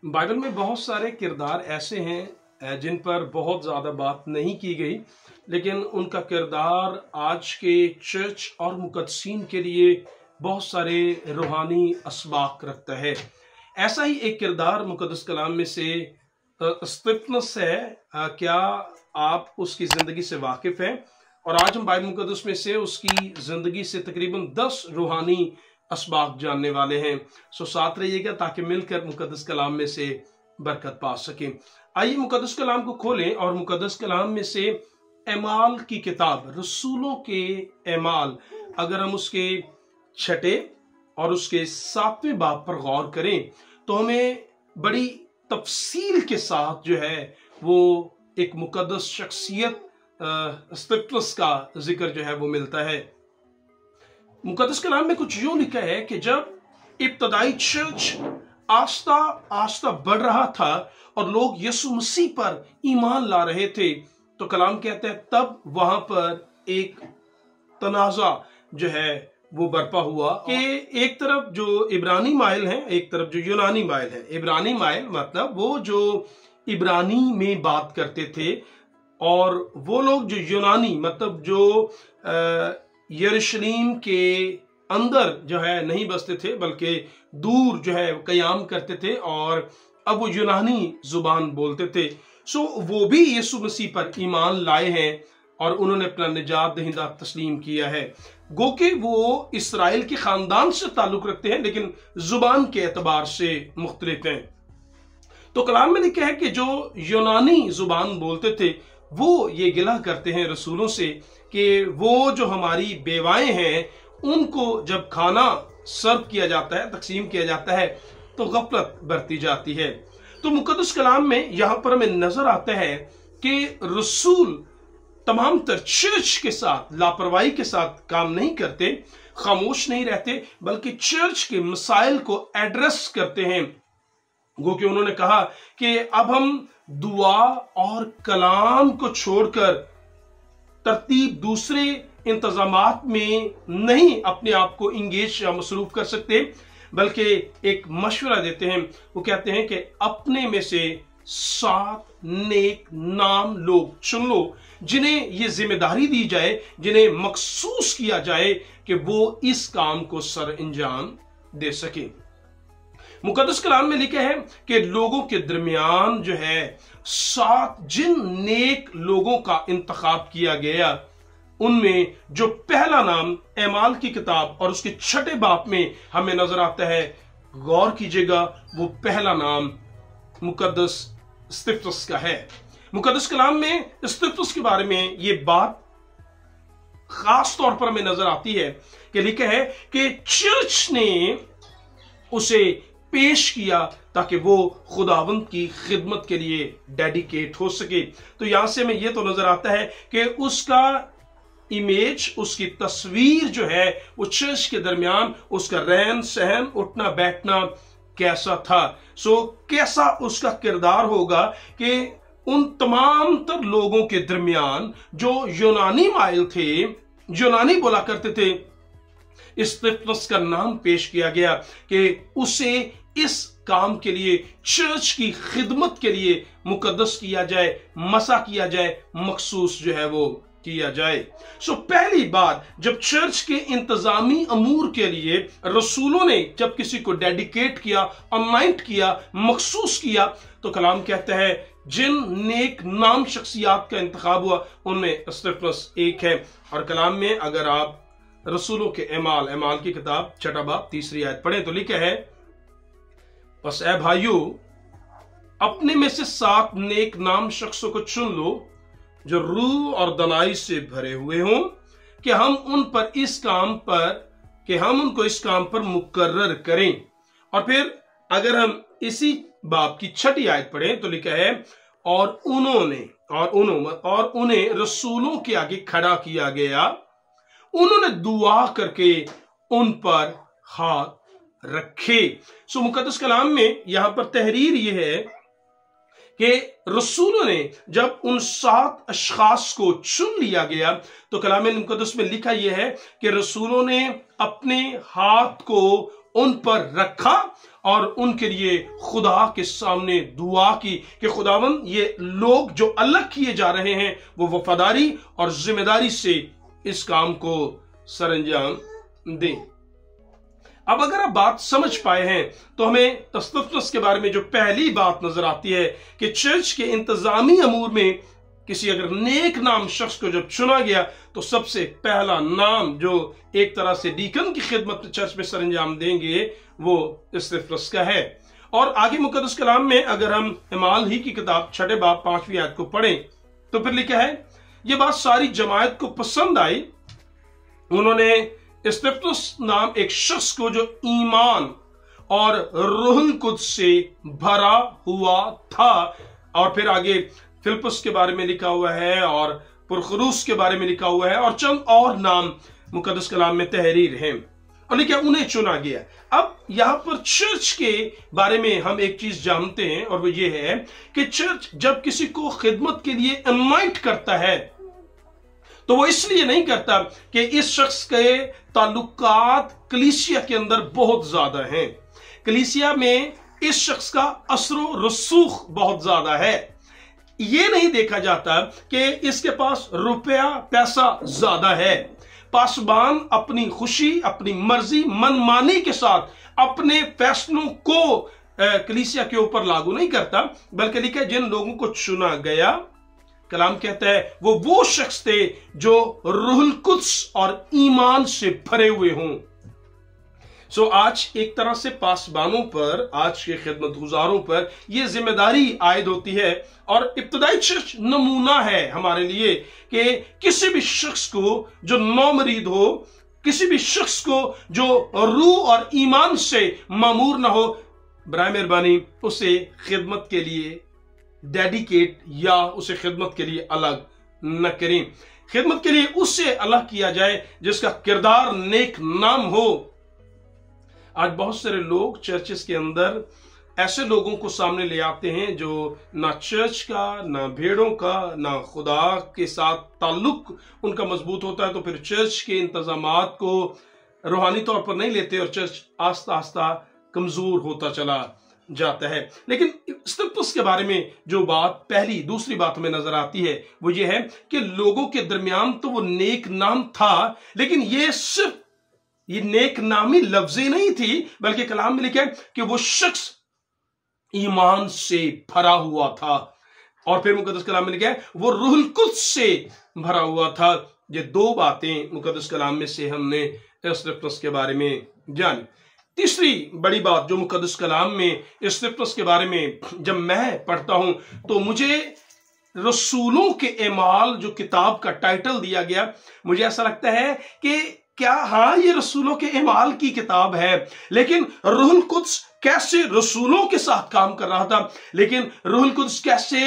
Bible में बहुत सारे किरदार ऐसे हैं जिन पर बहुत ज़्यादा बात नहीं की गई, लेकिन उनका किरदार आज के चर्च और मुकद्दसीन के लिए बहुत सारे रूहानी असबाक रखता है। ऐसा ही एक किरदार मुकद्दस कलाम में से स्तिफनस है। क्या आप उसकी ज़िंदगी से वाकिफ़ हैं? और आज हम बाइबल मुकद्दस में से उसकी ज़िंदगी से तकरीबन 10 रूहानी असबाक जानने वाले हैं। सो साथ रहिएगा ताकि मिलकर मुकद्दस कलाम में से बरकत पा सकें। आइए मुकद्दस कलाम को खोलें और मुकद्दस कलाम में से एमाल की किताब, रसूलों के एमाल, अगर हम उसके 6 और उसके 7वें बाब पर गौर करें तो हमें बड़ी तफसील के साथ जो है वो एक मुकद्दस शख्सियत स्तिफनस का जिक्र जो है वो मिलता है। मुकद्दस कलाम में कुछ यूं लिखा है कि जब इब्तदाई चर्च आस्ता आस्ता बढ़ रहा था और लोग यीशु मसीह पर ईमान ला रहे थे, तो कलाम कहते हैं तब वहां पर एक तनाजा जो है वो बर्पा हुआ कि एक तरफ जो इब्रानी माइल हैं, एक तरफ जो यूनानी माइल हैं। इब्रानी माइल मतलब वो जो इब्रानी में बात करते थे, और वो लोग जो यूनानी मतलब जो यरूशलेम के अंदर जो है नहीं बसते थे बल्कि दूर जो है कयाम करते थे और अब वो यूनानी जुबान बोलते थे। सो वो भी यीशु मसीह पर ईमान लाए हैं और उन्होंने अपना निजात दहिंदा तस्लीम किया है। गो कि वो इसराइल के खानदान से ताल्लुक रखते हैं लेकिन जुबान के एतबार से मुख्तलिफ हैं। तो कलाम में लिखा है कि जो यूनानी जुबान बोलते थे वो ये गिला करते हैं रसूलों से कि वो जो हमारी बेवाएं हैं उनको जब खाना सर्व किया जाता है, तकसीम किया जाता है, तो गफलत बरती जाती है। तो मुकद्दस कलाम में यहां पर हमें नजर आता है कि रसूल तमाम तर चर्च के साथ लापरवाही के साथ काम नहीं करते, खामोश नहीं रहते, बल्कि चर्च के मसाइल को एड्रेस करते हैं। गो कि उन्होंने कहा कि अब हम दुआ और कलाम को छोड़कर तरतीब दूसरे इंतजामात में नहीं अपने आप को इंगेज या मसरूफ कर सकते, बल्कि एक मशवरा देते हैं। वो कहते हैं कि अपने में से 7 नेक नाम लोग चुन लो जिन्हें ये जिम्मेदारी दी जाए, जिन्हें मखसूस किया जाए कि वो इस काम को सर अंजाम दे सके। मुकद्दस कलाम में लिखा है कि लोगों के दरमियान जो है 7 जिन नेक लोगों का इंतखाब किया गया, उनमें जो पहला नाम एमाल की किताब और उसके 6 बाब में हमें नजर आता है, गौर कीजिएगा, वो पहला नाम मुकद्दस स्तिफनस का है। मुकद्दस कलाम में स्तिफनस के बारे में ये बात खास तौर पर हमें नजर आती है कि लिखा है कि चर्च ने उसे पेश किया ताकि वो खुदावंद की खिदमत के लिए डेडिकेट हो सके। तो यहां से हमें यह तो नजर आता है कि उसका इमेज, उसकी तस्वीर जो है वो चर्च के दरमियान उसका रहन सहन, उठना बैठना कैसा था। सो कैसा उसका किरदार होगा कि उन तमाम तर लोगों के दरमियान जो यूनानी माइल थे, यूनानी बोला करते थे, स्तिफनस का नाम पेश किया गया कि उसे इस काम के लिए, चर्च की खिदमत के लिए मुकद्दस किया जाए, मसा किया जाए, मखसूस जो है वो किया जाए। सो पहली बार जब चर्च के इंतजामी अमूर के लिए रसूलों ने जब किसी को डेडिकेट किया, अनॉइंट किया, मखसूस किया, तो कलाम कहता है जिन नेक नाम शख्सियात का इंतखाब हुआ उनमें स्तिफनस एक है। और कलाम में अगर आप रसूलों के एमाल की किताब 6 बाब 3 आयत पढ़ें तो लिखा है, बस ऐ भाइयों, अपने में से 7 नेक नाम शख्सों को चुन लो जो रूह और दनाई से भरे हुए हों कि हम उनको इस काम पर मुकर्रर करें। और फिर अगर हम इसी बाब की 6 आयत पढ़ें तो लिखा है, और उन्हें रसूलों के आगे खड़ा किया गया, उन्होंने दुआ करके उन पर हाथ रखे। सो मुकद्दस कलाम में यहां पर तहरीर यह है کہ रसूलों ने जब उन 7 अशखास को चुन लिया गया तो कलाम मुकद्दस में लिखा यह है कि रसूलों ने अपने हाथ को उन पर रखा और उनके लिए खुदा के सामने दुआ की कि खुदावन ये लोग जो अलग किए जा रहे हैं वो वफादारी और जिम्मेदारी से इस काम को सरंजाम दें। अब अगर आप बात समझ पाए हैं तो हमें तस्तफनस के बारे में जो पहली बात नजर आती है कि चर्च के इंतजामी अमूर में किसी अगर नेक नाम शख्स को जब चुना गया तो सबसे पहला नाम जो एक तरह से डीकन की खिदमत चर्च में सरंजाम देंगे वो इस्तिफ्रस का है। और आगे मुकद्दस कलाम में अगर हम इमाल ही की किताब 6 बाब 5वीं आयत को पढ़ें तो फिर लिखा है, ये बात सारी जमायत को पसंद आई, उन्होंने इस्तिफ्रस नाम एक शख्स को जो ईमान और रूहुल कुद्स से भरा हुआ था। और फिर आगे फिलिप्पुस के बारे में लिखा हुआ है और पुरखरूस के बारे में लिखा हुआ है और चंद और नाम मुकद्दस कलाम में तहरीर हैं और लिखा उन्हें चुना गया। अब यहां पर चर्च के बारे में हम एक चीज जानते हैं और वो ये है कि चर्च जब किसी को खिदमत के लिए इनवाइट करता है तो वो इसलिए नहीं करता कि इस शख्स के ताल्लुकात कलीसिया के अंदर बहुत ज्यादा हैं, कलीसिया में इस शख्स का असरो रसूख बहुत ज्यादा है। ये नहीं देखा जाता कि इसके पास रुपया पैसा ज्यादा है। पासबान अपनी खुशी अपनी मर्जी मनमानी के साथ अपने फैसलों को कलीसिया के ऊपर लागू नहीं करता, बल्कि लिखा है जिन लोगों को चुना गया, कलाम कहता है वो शख्स थे जो रूहुल कुद्स और ईमान से भरे हुए हों। सो आज एक तरह से पासबानों पर, आज के खिदमत गुजारों पर यह जिम्मेदारी आयद होती है और इब्तदाई चर्च नमूना है हमारे लिए कि किसी भी शख्स को जो नौमरीद हो, किसी भी शख्स को जो रूह और ईमान से मामूर ना हो, बराए मेहरबानी उसे खिदमत के लिए डेडिकेट या उसे खिदमत के लिए अलग न करें। खिदमत के लिए उससे अलग किया जाए जिसका किरदार नेक नाम हो। आज बहुत सारे लोग चर्चेस के अंदर ऐसे लोगों को सामने ले आते हैं जो ना चर्च का, ना भेड़ों का, ना खुदा के साथ ताल्लुक उनका मजबूत होता है, तो फिर चर्च के इंतजामात को रूहानी तौर पर नहीं लेते और चर्च आस्ता आस्ता कमजोर होता चला जाता है। लेकिन इस्तिफ्रस के बारे में जो बात पहली दूसरी बात में नजर आती है वो ये है कि लोगों के दरमियान तो वो नेक नाम था, लेकिन ये सिर्फ ये नेक नामी लफ्ज़ें नहीं थी, बल्कि कलाम में लिखा है कि वो शख्स ईमान से भरा हुआ था। और फिर मुकद्दस कलाम में लिखा है वो रूहुल कुद्स से भरा हुआ था। ये दो बातें मुकद्दस कलाम में से हमने इस्तिफ्रस के बारे में जानी। तीसरी बड़ी बात जो मुकद्दस कलाम में इस्तिफ्रस के बारे में जब मैं पढ़ता हूं तो मुझे रसूलों के एमाल जो किताब का टाइटल दिया गया, मुझे ऐसा लगता है कि क्या हाँ ये रसूलों के एमाल की किताब है, लेकिन रूहुल कुद्स कैसे रसूलों के साथ काम कर रहा था, लेकिन रूहुल कुद्स कैसे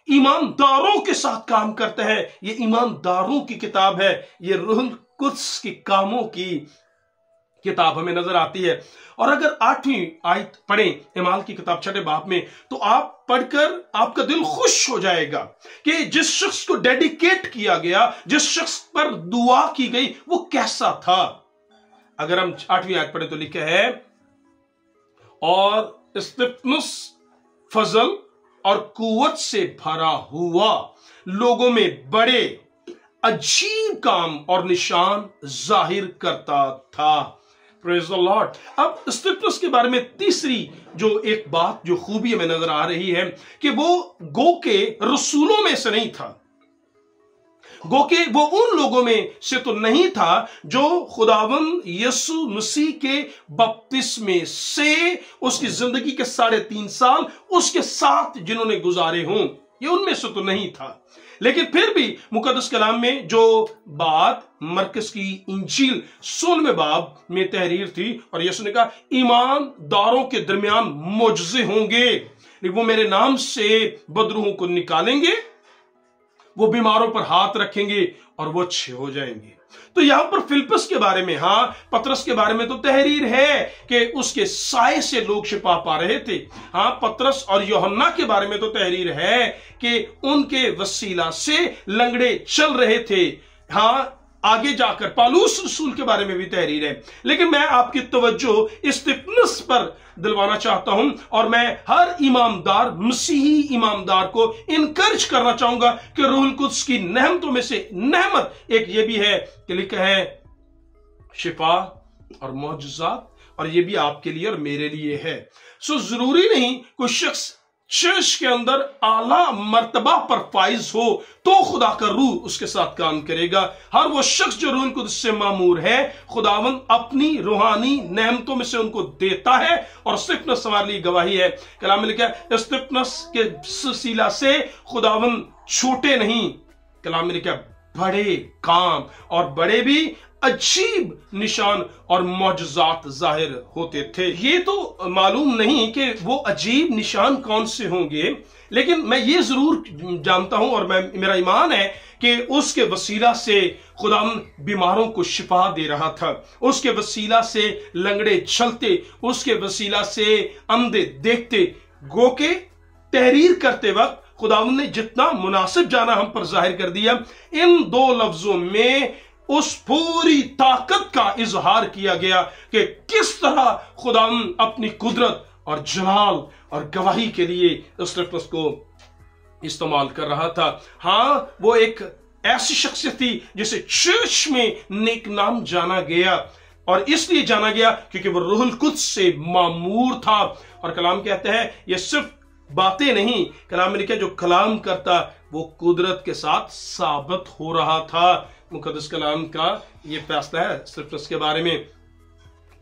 ईमानदारों के साथ काम करता है, ये ईमानदारों की किताब है, ये रूहुल कुद्स के कामों की किताब हमें नजर आती है। और अगर 8वीं आयत पढ़ें एमाल की किताब 6 बाब में तो आप पढ़कर आपका दिल खुश हो जाएगा कि जिस शख्स को डेडिकेट किया गया, जिस शख्स पर दुआ की गई, वो कैसा था। अगर हम 8वीं आयत पढ़ें तो लिखा है और इस्तिफ्नुस फजल और कुव्वत से भरा हुआ लोगों में बड़े अजीब काम और निशान जाहिर करता था। Praise the Lord. अब इस्तिफ्नुस के बारे में तीसरी जो एक बात जो खूबी हमें नजर आ रही है कि वो गो के रसूलों में से नहीं था, गो के वो उन लोगों में से तो नहीं था जो खुदावन यीशु मसीह के बपतिस्मे से उसकी जिंदगी के 3.5 साल उसके साथ जिन्होंने गुजारे हों, ये उनमें से तो नहीं था। लेकिन फिर भी मुकद्दस कलाम में जो बात मरकस की इंजील 16वें बाब में तहरीर थी और यीशु ने कहा ईमानदारों के दरमियान मोजज़े होंगे, वो मेरे नाम से बदरूहों को निकालेंगे, वो बीमारों पर हाथ रखेंगे और वो अच्छे हो जाएंगे। तो यहां पर फिलिप्पस के बारे में, पतरस के बारे में तो तहरीर है कि उसके साए से लोग शिफा पा रहे थे। पतरस और यूहन्ना के बारे में तो तहरीर है कि उनके वसीला से लंगड़े चल रहे थे। आगे जाकर पौलुस रसूल के बारे में भी तहरीर है। लेकिन मैं आपकी तवज्जो स्तिफनस पर दिलवाना चाहता हूं, और मैं हर ईमानदार मसीही ईमानदार को इनकरेज करना चाहूंगा कि रूहुल कुद्स की नेमतों में से नेमत एक ये भी है कि लिखा है शिफा और मौजूजात, और ये भी आपके लिए और मेरे लिए है। जरूरी नहीं कोई शख्स चर्च के अंदर आला मर्तबा पर फाइज हो तो खुदा का रूह उसके साथ काम करेगा। हर वो शख्स जो रूहुल कुद्स से मामूर है, खुदावंद अपनी रूहानी नेमतों में से उनको देता है। और स्तिफनस हमारे लिए गवाही है। कलाम में लिखा है स्तिफनस के वसीला से खुदावंद छोटे नहीं, कलाम में लिखा बड़े काम और बड़े भी अजीब निशान और मौजूजात जाहिर होते थे। ये तो मालूम नहीं कि वो अजीब निशान कौन से होंगे, लेकिन मैं ये जरूर जानता हूं और मेरा ईमान है कि उसके वसीला से खुदा बीमारों को शिफा दे रहा था, उसके वसीला से लंगड़े चलते, उसके वसीला से अंधे देखते। गो के तहरीर करते वक्त खुदावंद ने जितना मुनासिब जाना हम पर जाहिर कर दिया। इन दो लफ्जों में उस पूरी ताकत का इजहार किया गया कि किस तरह खुदावंद अपनी कुदरत और जलाल और गवाही के लिए उस स्तिफनस को इस्तेमाल कर रहा था। वो एक ऐसी शख्सियत थी जिसे चर्च में नेक नाम जाना गया, और इसलिए जाना गया क्योंकि वो रूहुल कुद्स से मामूर था। और कलाम कहते हैं ये सिर्फ बातें नहीं, कलाम में लिखा जो कलाम करता वो कुदरत के साथ साबित हो रहा था। मुकद्दस कलाम का ये फैसला है स्तिफनस के बारे में।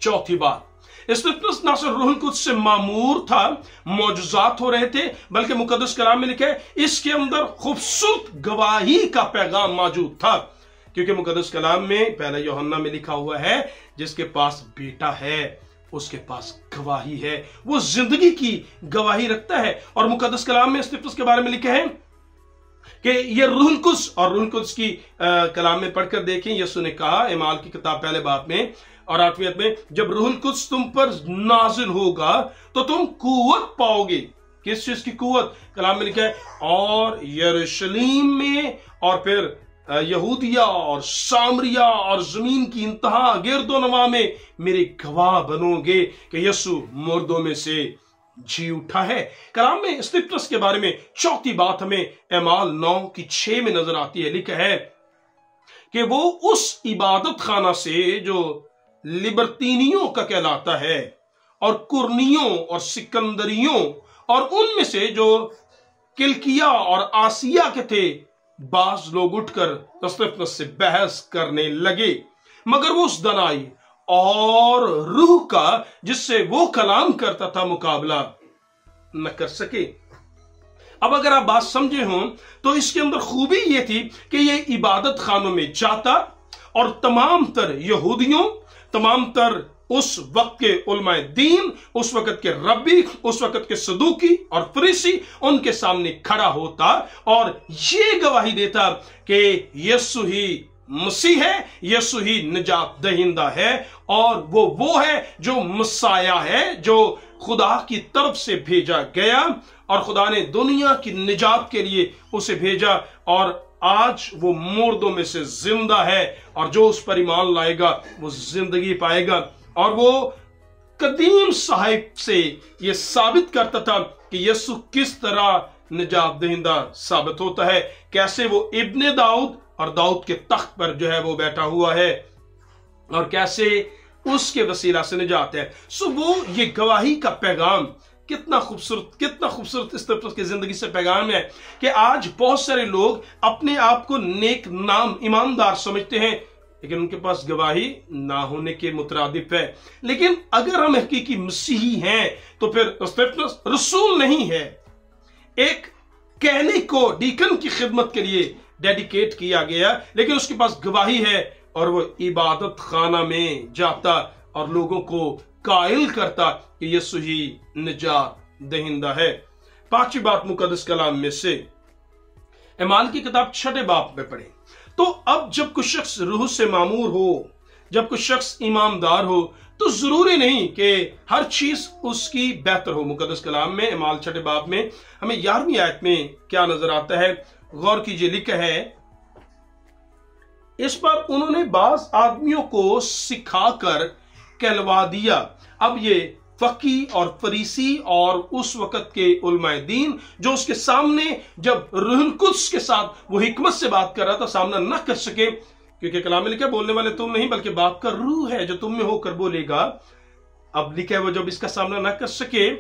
चौथी बात, स्तिफनस न सिर्फ रूहुल कुद्स से मामूर था, मौजूजात हो रहे थे, बल्कि मुकद्दस कलाम में लिखा है इसके अंदर खूबसूरत गवाही का पैगाम मौजूद था। क्योंकि मुकद्दस कलाम में पहला यूहन्ना में लिखा हुआ है जिसके पास बेटा है उसके पास गवाही है, वो जिंदगी की गवाही रखता है। और मुकद्दस कलाम में स्तिफनस के बारे में लिखा है कि ये रूहुल कुद्स, और रूहुल कुद्स की कलाम में पढ़कर देखें, यीशु ने कहा इमाल की किताब पहले बाब में और 8वीं आयत में, जब रूहुल कुद्स तुम पर नाजिल होगा तो तुम कुव्वत पाओगे। किस चीज की कुव्वत? कलाम में लिखा है और यरूशलेम में और फिर यहूदिया और सामरिया और जमीन की इंतहा गिरदोनवा में मेरे गवाह बनोगे कि यीशु मुर्दों में से जी उठा है। कलाम में स्तिफनस के बारे में चौथी बात हमें एमाल 9:6 में नजर आती है। लिखा है कि वो उस इबादत खाना से जो लिबर्तीनियों का कहलाता है और कुर्नियों और सिकंदरियों और उनमें से जो किलकिया और आसिया के थे, बाज लोग उठकर स्तिफनस से बहस करने लगे, मगर वो उस दनाई और रूह का जिससे वो कलाम करता था मुकाबला न कर सके। अब अगर आप बात समझे हो तो इसके अंदर खूबी ये थी कि ये इबादत खानों में जाता और तमाम तर यहूदियों, तमाम तर उस वक्त के उलमाए दीन, उस वक्त के रब्बी, उस वक्त के सदूकी और फरीसी उनके सामने खड़ा होता और ये गवाही देता कि यीशु ही मसीह है, यीशु ही निजात दहिंदा है, और वो है जो मसाया है, जो खुदा की तरफ से भेजा गया और खुदा ने दुनिया की निजात के लिए उसे भेजा, और आज वो मुर्दों में से जिंदा है, और जो उस पर ईमान लाएगा वो जिंदगी पाएगा। और वो कदीम साहिब से ये साबित करता था कि यीशु किस तरह निजात दहिंदा साबित होता है, कैसे वो इब्ने दाऊद और दाऊद के तख्त पर जो है वो बैठा हुआ है और कैसे उसके वसीला से निजात है। सो वो ये गवाही का पैगाम कितना खूबसूरत स्तिफनस की जिंदगी से पैगाम है कि आज बहुत सारे लोग अपने आप को नेक नाम ईमानदार समझते हैं, लेकिन उनके पास गवाही ना होने के मुतरादिफ है। लेकिन अगर हम हकीकी मसीही हैं तो फिर स्तिफनस रसूल नहीं है, एक कहने को डीकन की खिदमत के लिए डेडिकेट किया गया, लेकिन उसके पास गवाही है और वो इबादत खाना में जाता और लोगों को कायल करता कि यीशु ही निजात दहिंदा है। पांचवी बात मुकद्दस कलाम में से एमाल की किताब 6 बाब में पढ़ें। तो अब जब कुछ शख्स रूह से मामूर हो, जब कुछ शख्स ईमानदार हो, तो जरूरी नहीं कि हर चीज उसकी बेहतर हो। मुकद्दस कलाम में एमाल 6 बाब में हमें 11वीं आयत में क्या नजर आता है, गौर कीजिए। लिखा है, इस पर उन्होंने बाज आदमियों को सिखाकर कहलवा दिया। अब ये फकी और फरीसी और उस वक्त के उलमाए दीन जो उसके सामने जब रूहुल कुद्स के साथ वो हिकमत से बात कर रहा था, सामना न कर सके, क्योंकि कलाम में लिखा बोलने वाले तुम नहीं बल्कि बाप का रूह है जो तुम में होकर बोलेगा। अब लिखा है वो जब इसका सामना न कर सके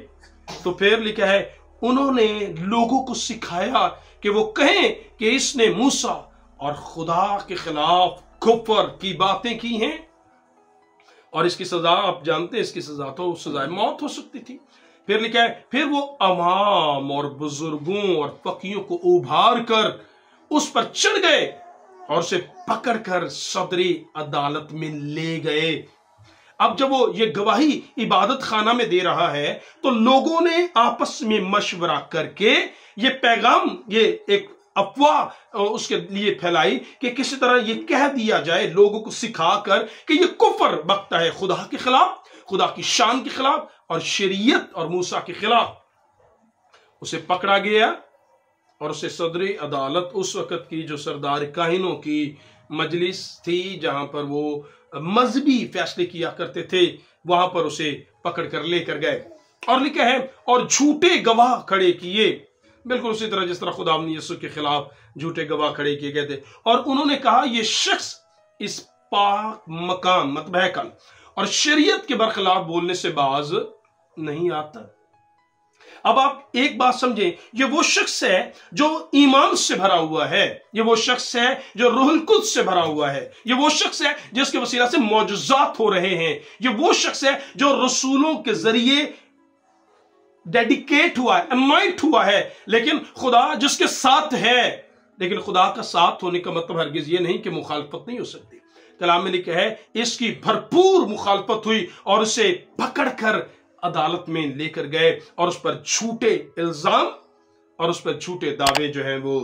तो फिर लिखा है उन्होंने लोगों को सिखाया कि वो कहें कि इसने मूसा और खुदा के खिलाफ कुफर की बातें की हैं, और इसकी सजा आप जानते हैं, इसकी सजा तो सजाए मौत हो सकती थी। फिर लिखा है फिर वो अवाम और बुजुर्गों और फकीयों को उभार कर उस पर चढ़ गए और उसे पकड़कर सदरी अदालत में ले गए। अब जब वो ये गवाही इबादत खाना में दे रहा है तो लोगों ने आपस में मशवरा करके ये पैगाम, ये एक अफवाह उसके लिए फैलाई कि किसी तरह ये कह दिया जाए लोगों को सिखाकर कि ये कुफर बकता है खुदा के खिलाफ, खुदा की शान के खिलाफ और शरीयत और मूसा के खिलाफ। उसे पकड़ा गया और उसे सदरी अदालत, उस वक्त की जो सरदार काहिनों की मजलिस थी जहां पर वो मजहबी फैसले किया करते थे, वहां पर उसे पकड़कर लेकर गए। और लिखा है और झूठे गवाह खड़े किए, बिल्कुल उसी तरह जिस तरह खुदा ने यीशु के खिलाफ झूठे गवाह खड़े किए गए थे। और उन्होंने कहा ये शख्स इस पाक मकाम मतलब हैकल और शरीयत के बरखिलाफ बोलने से बाज नहीं आता। अब आप एक बात समझें, ये वो शख्स है जो ईमान से भरा हुआ है, ये वो शख्स है जो रूहुल कुद्स से भरा हुआ है, ये वो शख्स है जिसके वसीला से मौजूजात हो रहे हैं, ये वो शख्स है जो रसूलों के जरिए डेडिकेट हुआ है, अनॉइंट हुआ है। लेकिन खुदा जिसके साथ है, लेकिन खुदा का साथ होने का मतलब हरगिज ये नहीं कि मुखालफत नहीं हो सकती। कलाम में लिखा है इसकी भरपूर मुखालफत हुई और उसे पकड़कर अदालत में लेकर गए और उस पर झूठे इल्जाम और उस पर झूठे दावे जो हैं वो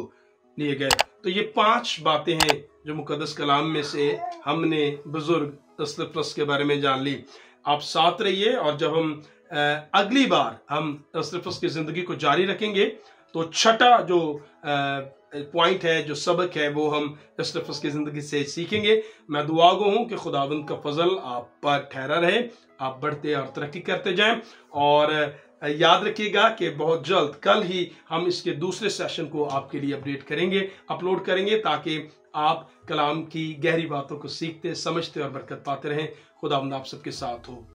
लिए गए। तो ये 5 बातें हैं जो मुकद्दस कलाम में से हमने बुजुर्ग एस्तेफनस के बारे में जान ली। आप साथ रहिए और जब हम अगली बार हम एस्तेफनस की जिंदगी को जारी रखेंगे तो छठा जो पॉइंट है, जो सबक है, वो हम एस्तेफनस की जिंदगी से सीखेंगे। मैं दुआगो हूं कि खुदावंद का फजल आप पर ठहरा रहे, आप बढ़ते और तरक्की करते जाएं। और याद रखिएगा कि बहुत जल्द कल ही हम इसके दूसरे सेशन को आपके लिए अपलोड करेंगे ताकि आप कलाम की गहरी बातों को सीखते, समझते और बरकत पाते रहें। खुदावंद आप सबके साथ हो।